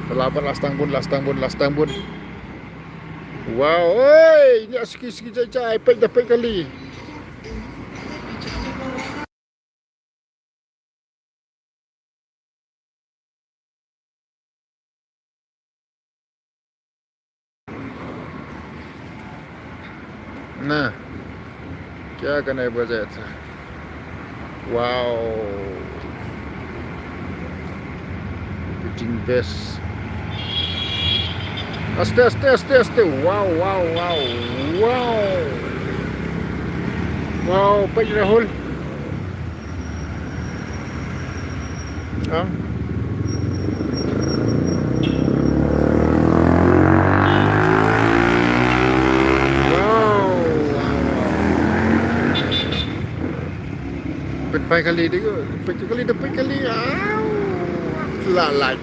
Terlambat last time pun. Wow, oi, ini sikit-sikit saja, epek kali. Nah, क्या करना है बजाय था. Wow, pitching best. Aste. Wow. Wow, baik Rahul. Ah. Wow. Pit kali dia. Pit kali. Lalai.